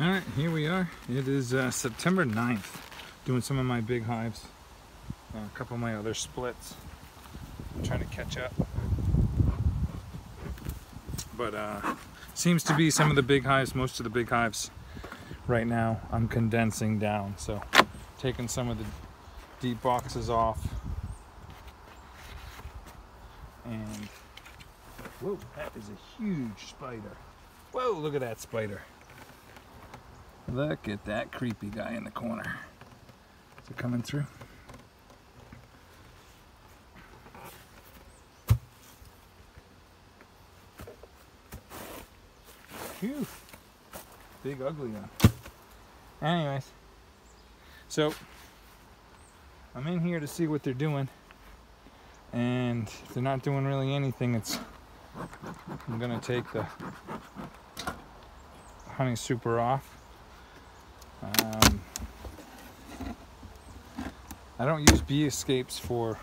Alright, here we are. It is September 9th. Doing some of my big hives. A couple of my other splits. I'm trying to catch up. But seems to be some of the big hives, most of the big hives right now, I'm condensing down. So taking some of the deep boxes off. And whoa, that is a huge spider. Whoa, look at that spider. Look at that creepy guy in the corner. Is it coming through? Phew. Big ugly one. Anyways, so I'm in here to see what they're doing, and if they're not doing really anything, I'm gonna take the honey super off. I don't use bee escapes for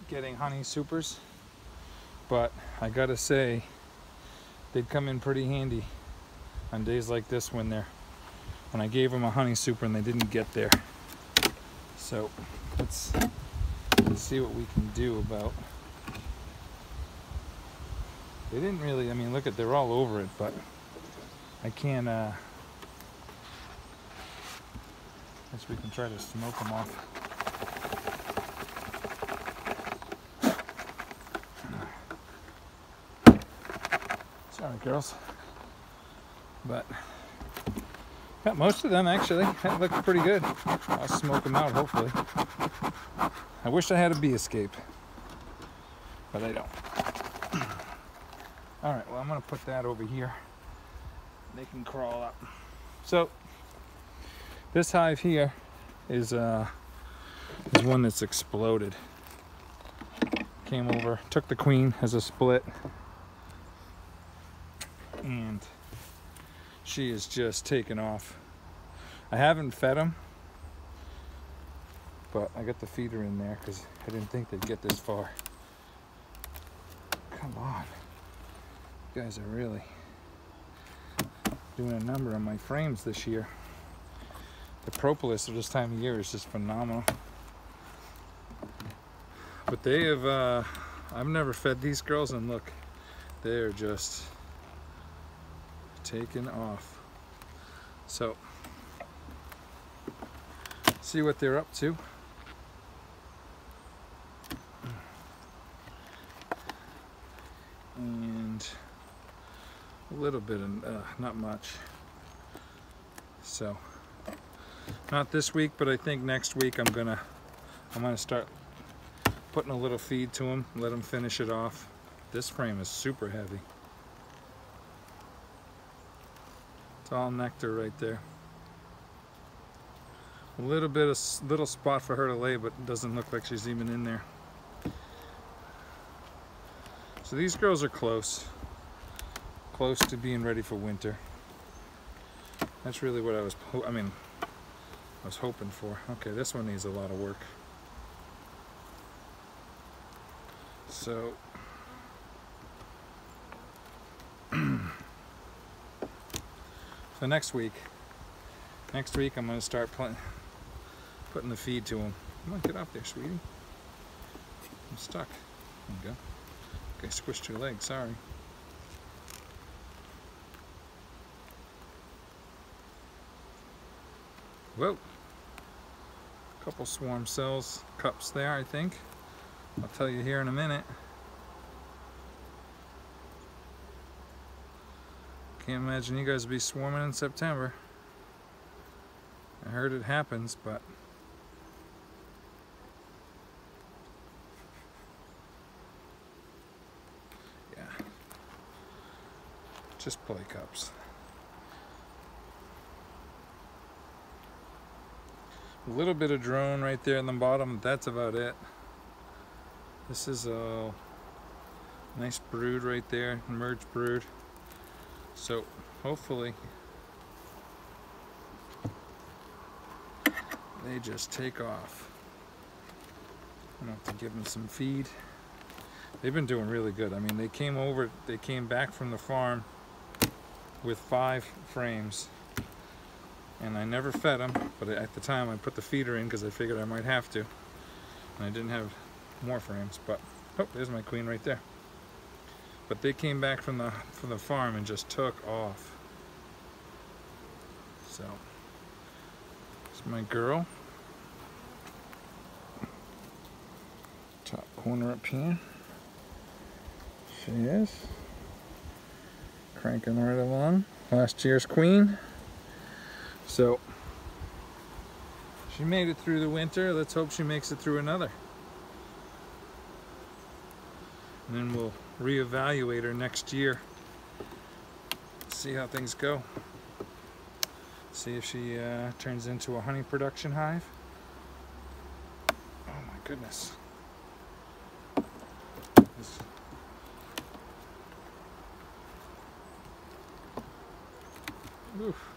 getting honey supers, but I gotta say they'd come in pretty handy on days like this when I gave them a honey super and they didn't get there. So let's see what we can do about. They didn't really, I mean, look at, they're all over it, but I can't, I guess we can try to smoke them off. Sorry, girls. But got most of them, actually. That looked pretty good. I'll smoke them out, hopefully. I wish I had a bee escape, but I don't. All right, well, I'm gonna put that over here. They can crawl up. So this hive here is one that's exploded. Came over, took the queen as a split, and she is just taking off. I haven't fed them, but I got the feeder in there because I didn't think they'd get this far. Come on, you guys are really doing a number on my frames this year. The propolis of this time of year is just phenomenal. But they have, I've never fed these girls, and look, they're just taking off. So, see what they're up to. And a little bit of, not much. So, not this week, but I think next week I'm gonna start putting a little feed to them, let them finish it off. This frame is super heavy. It's all nectar right there. A little bit of little spot for her to lay, but it doesn't look like she's even in there. So these girls are close to being ready for winter. That's really what I was hoping for. Okay, this one needs a lot of work. So so next week I'm going to start putting the feed to them. Come on, get up there, sweetie. I'm stuck. There you go. Okay, squished your leg, sorry. Whoa. Couple swarm cells, cups there, I think. I'll tell you here in a minute. Can't imagine you guys would be swarming in September. I heard it happens, but yeah, just play cups. A little bit of drone right there in the bottom, that's about it. This is a nice brood right there, merged brood. So hopefully they just take off. I'm gonna have to give them some feed. They've been doing really good. I mean, they came back from the farm with 5 frames. And I never fed them, but at the time I put the feeder in because I figured I might have to. And I didn't have more frames, but oh, there's my queen right there. But they came back from the farm and just took off. So, it's my girl. Top corner up here. She is. Cranking right along. Last year's queen. So, she made it through the winter. Let's hope she makes it through another. And then we'll reevaluate her next year. See how things go. See if she turns into a honey production hive. Oh my goodness. Oof.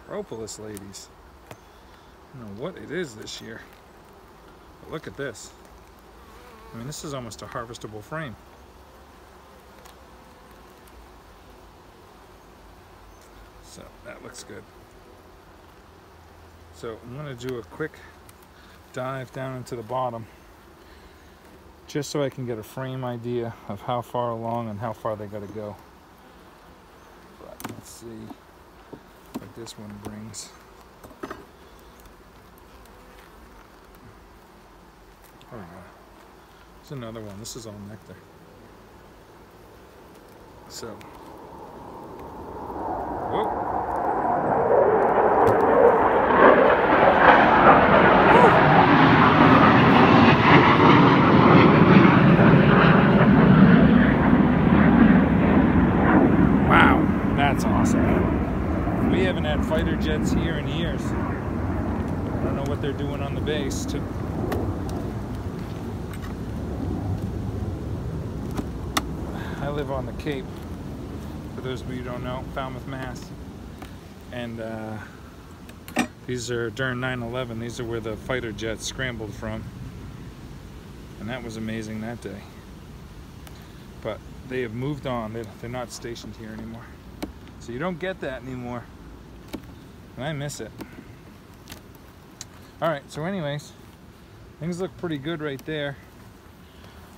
Propolis ladies. I don't know what it is this year. But look at this. I mean, this is almost a harvestable frame. So that looks good. So I'm going to do a quick dive down into the bottom just so I can get a frame idea of how far along and how far they got to go. But let's see what this one brings. Oh yeah, there's another one. This is all nectar. So, whoa. That's awesome. We haven't had fighter jets here in years. I don't know what they're doing on the base too. I live on the Cape, for those of you who don't know, Falmouth, Mass. And these are during 9/11, these are where the fighter jets scrambled from. And that was amazing that day. But they have moved on, they're not stationed here anymore. So you don't get that anymore, and I miss it. All right, so anyways, things look pretty good right there.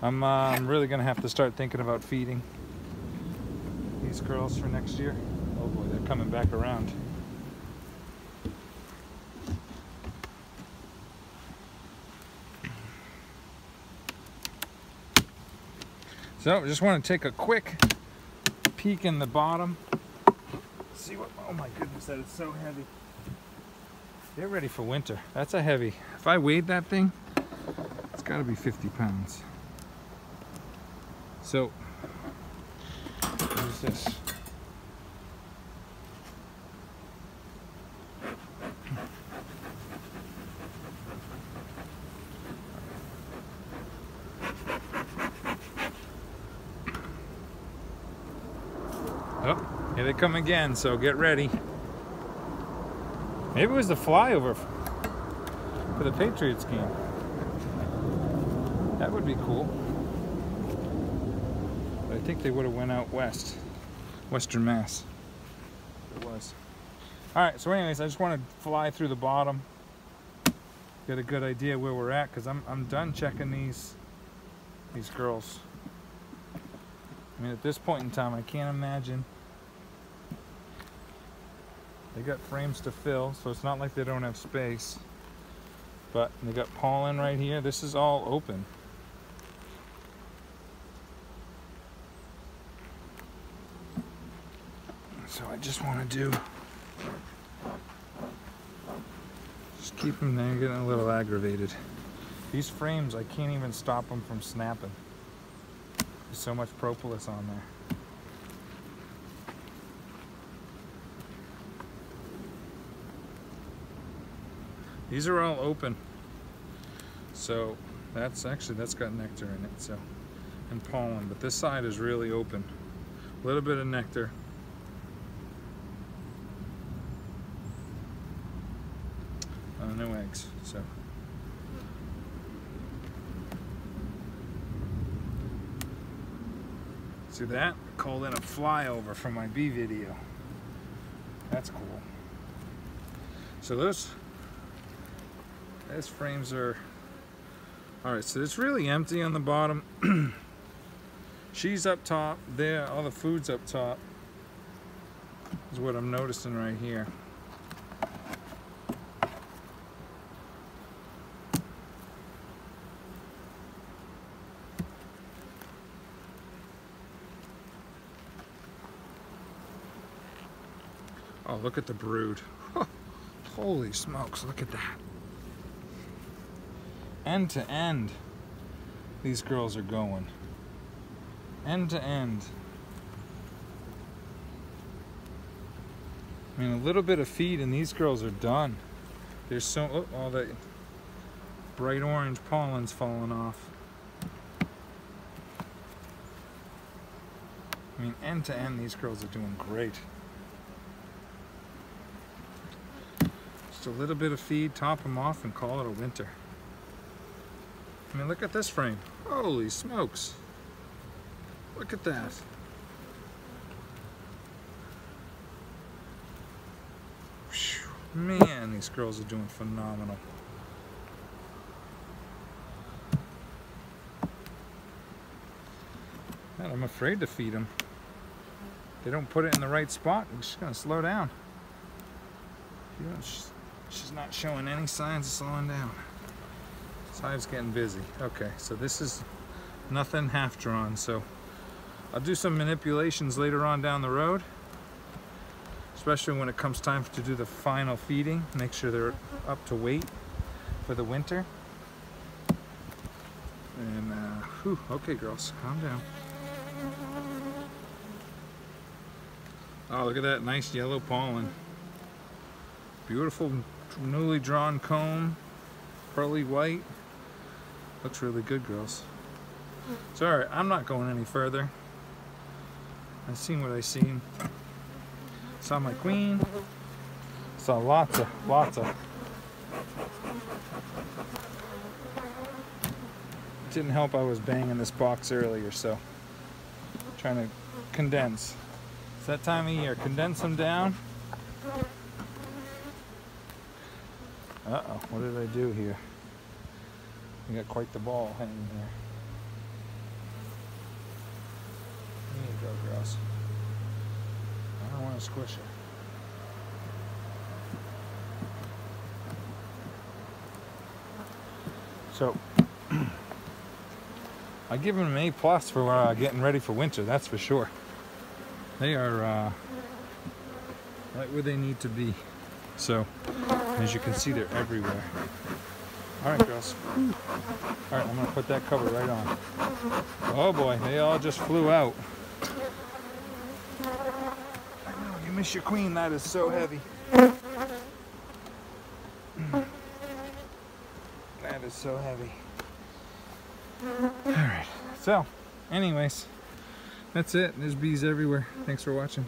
I'm really gonna have to start thinking about feeding these girls for next year. Oh boy, they're coming back around. So I just want to take a quick peek in the bottom. See what, oh my goodness, that is so heavy. They're ready for winter. That's a heavy. If I weighed that thing, it's got to be 50 pounds. So, what is this? Oh, here they come again, so get ready. Maybe it was the flyover for the Patriots game. That would be cool. But I think they would have went out west. Western Mass. It was. Alright, so anyways, I just want to fly through the bottom. Get a good idea where we're at, because I'm done checking these girls. I mean, at this point in time, I can't imagine. They got frames to fill, so it's not like they don't have space. But they got pollen right here. This is all open. So I just want to just keep them there, getting a little aggravated. These frames, I can't even stop them from snapping. There's so much propolis on there. These are all open, so that's got nectar in it, so, and pollen, but this side is really open. A little bit of nectar. No eggs, so. See that? Called in a flyover from my bee video. That's cool. So those frames are, all right, so it's really empty on the bottom. She's up top there, all the food's up top is what I'm noticing right here. Oh, look at the brood. Holy smokes, look at that. End to end, these girls are going. End to end. I mean, a little bit of feed and these girls are done. There's so, oh, all that bright orange pollen's falling off. I mean, end to end, these girls are doing great. Just a little bit of feed, top them off, and call it a winter. I mean, look at this frame. Holy smokes. Look at that. Whew. Man, these girls are doing phenomenal. Man, I'm afraid to feed them. They don't put it in the right spot. I'm just gonna slow down. She's not showing any signs of slowing down. This hive's getting busy. Okay, so this is nothing half drawn, so I'll do some manipulations later on down the road, especially when it comes time to do the final feeding. Make sure they're up to weight for the winter. And, whew, okay girls, calm down. Oh, look at that nice yellow pollen. Beautiful, newly drawn comb, pearly white. Looks really good, girls. It's alright, I'm not going any further. I've seen what I've seen. Saw my queen. Saw lots of. It didn't help I was banging this box earlier, so trying to condense. It's that time of year. Condense them down. Uh-oh, what did I do here? We got quite the ball hanging here. There you go, girls. I don't want to squish her. So, I give them an A+ for getting ready for winter, that's for sure. They are right where they need to be. So, as you can see, they're everywhere. Alright, girls. Alright, I'm going to put that cover right on. Oh boy, they all just flew out. I know, you miss your queen, that is so heavy. That is so heavy. Alright, so, anyways, that's it. There's bees everywhere. Thanks for watching.